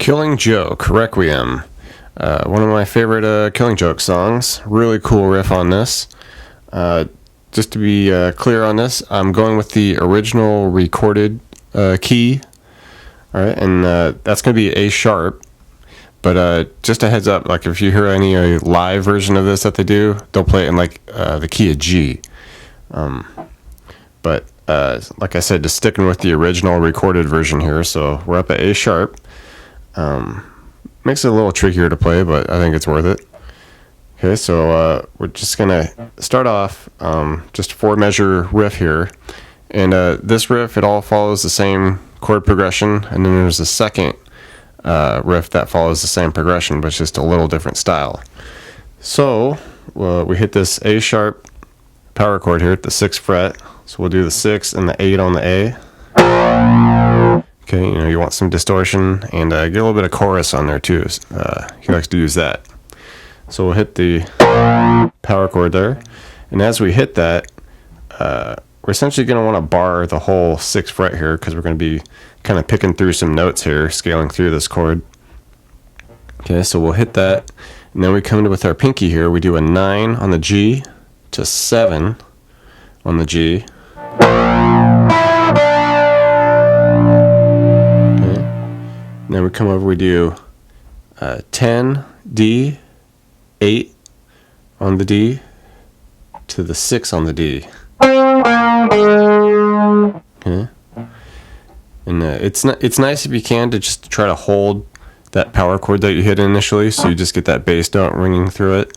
Killing Joke, Requiem. One of my favorite Killing Joke songs. Really cool riff on this. Just to be clear on this, I'm going with the original recorded key. Alright, and that's going to be A sharp. But just a heads up, like if you hear any live version of this that they do, they'll play it in like the key of G. But like I said, just sticking with the original recorded version here. So we're up at A sharp. Makes it a little trickier to play, but I think it's worth it. Okay, so we're just gonna start off just a 4-measure riff here, and this riff, it all follows the same chord progression, and then there's a second riff that follows the same progression, but it's just a little different style. So we hit this A sharp power chord here at the 6th fret, so we'll do the 6 and the 8 on the A. Okay, you want some distortion and get a little bit of chorus on there too. He likes to use that. So we'll hit the power chord there, and as we hit that, we're essentially going to want to bar the whole 6th fret here, because we're going to be kind of picking through some notes here, scaling through this chord. Okay, so we'll hit that, and then we come in with our pinky here. We do a 9 on the G to 7 on the G. And then we come over, we do 10, D, 8 on the D, to the 6 on the D. Okay. And it's nice if you can to just try to hold that power chord that you hit initially, so you just get that bass note ringing through it.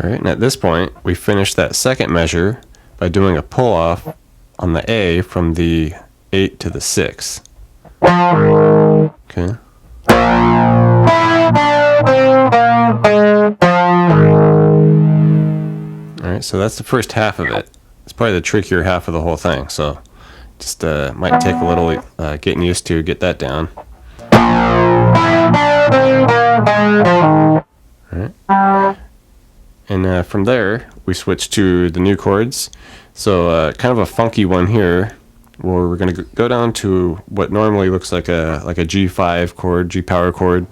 And at this point, we finish that second measure by doing a pull-off on the A from the 8 to the 6. Okay. Alright, so that's the first half of it. It's probably the trickier half of the whole thing, so just might take a little getting used to get that down. Alright. And from there, we switch to the new chords. So kind of a funky one here, where we're going to go down to what normally looks like a G5 chord, G power chord.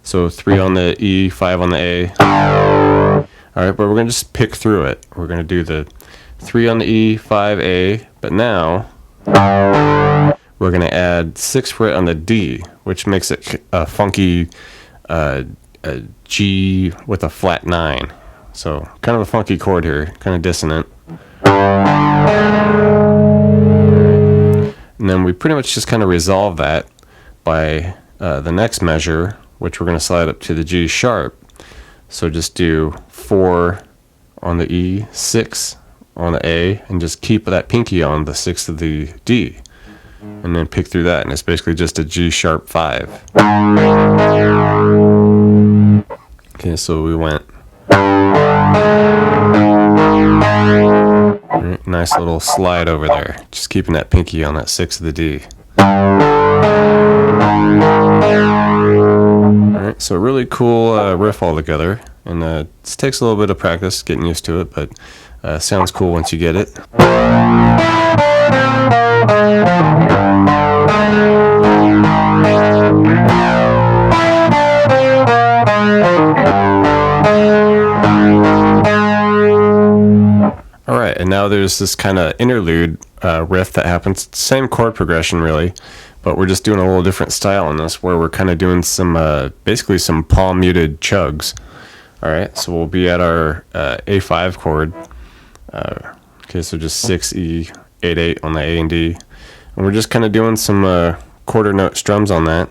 So 3 on the E, 5 on the A. Alright, but we're going to just pick through it. We're going to do the 3 on the E, 5 A, but now we're going to add 6th fret on the D, which makes it a funky a G with a flat 9. So kind of a funky chord here, kind of dissonant. And then we pretty much just kind of resolve that by the next measure, which we're going to slide up to the G sharp. So just do 4 on the E, 6 on the A, and just keep that pinky on the 6th of the D. And then pick through that, and it's basically just a G sharp 5. Okay, so we went. Right, nice little slide over there, just keeping that pinky on that 6th of the D. Alright, so really cool riff altogether, and this takes a little bit of practice getting used to it, but sounds cool once you get it. Alright, and now there's this kind of interlude riff that happens. Same chord progression really, but we're just doing a little different style on this, where we're kind of doing some basically some palm muted chugs. Alright, so we'll be at our A5 chord. Okay, so just 6 E, 8 8 on the A and D, and we're just kind of doing some quarter note strums on that.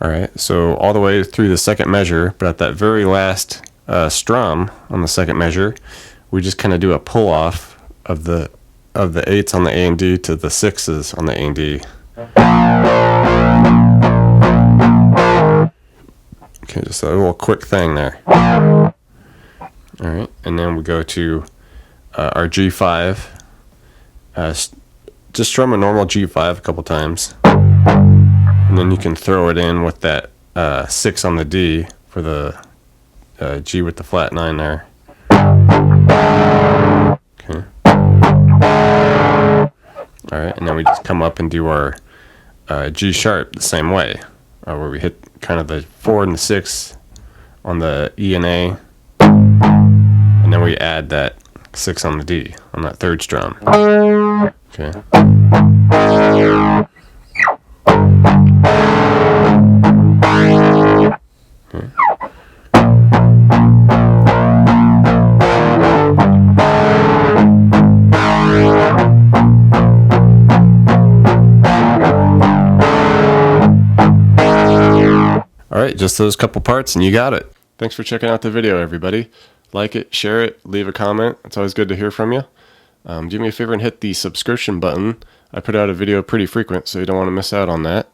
Alright, so all the way through the second measure, but at that very last strum on the second measure, we just kind of do a pull off of the 8s on the A and D to the 6s on the A and D. Okay, just a little quick thing there. Alright, and then we go to our G5. Just strum a normal G5 a couple times. And then you can throw it in with that 6 on the D for the G with the flat 9 there. Okay. Alright, and then we just come up and do our G sharp the same way, where we hit kind of the 4 and the 6 on the E and A, and then we add that 6 on the D on that 3rd strum. Okay. Alright, just those couple parts and you got it. Thanks for checking out the video, everybody. Like it, share it, leave a comment. It's always good to hear from you. Do me a favor and hit the subscription button. I put out a video pretty frequent, so you don't want to miss out on that.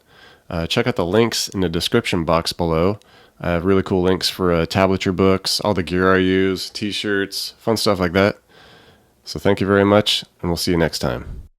Check out the links in the description box below. I have really cool links for tablature books, all the gear I use, t-shirts, fun stuff like that. So thank you very much, and we'll see you next time.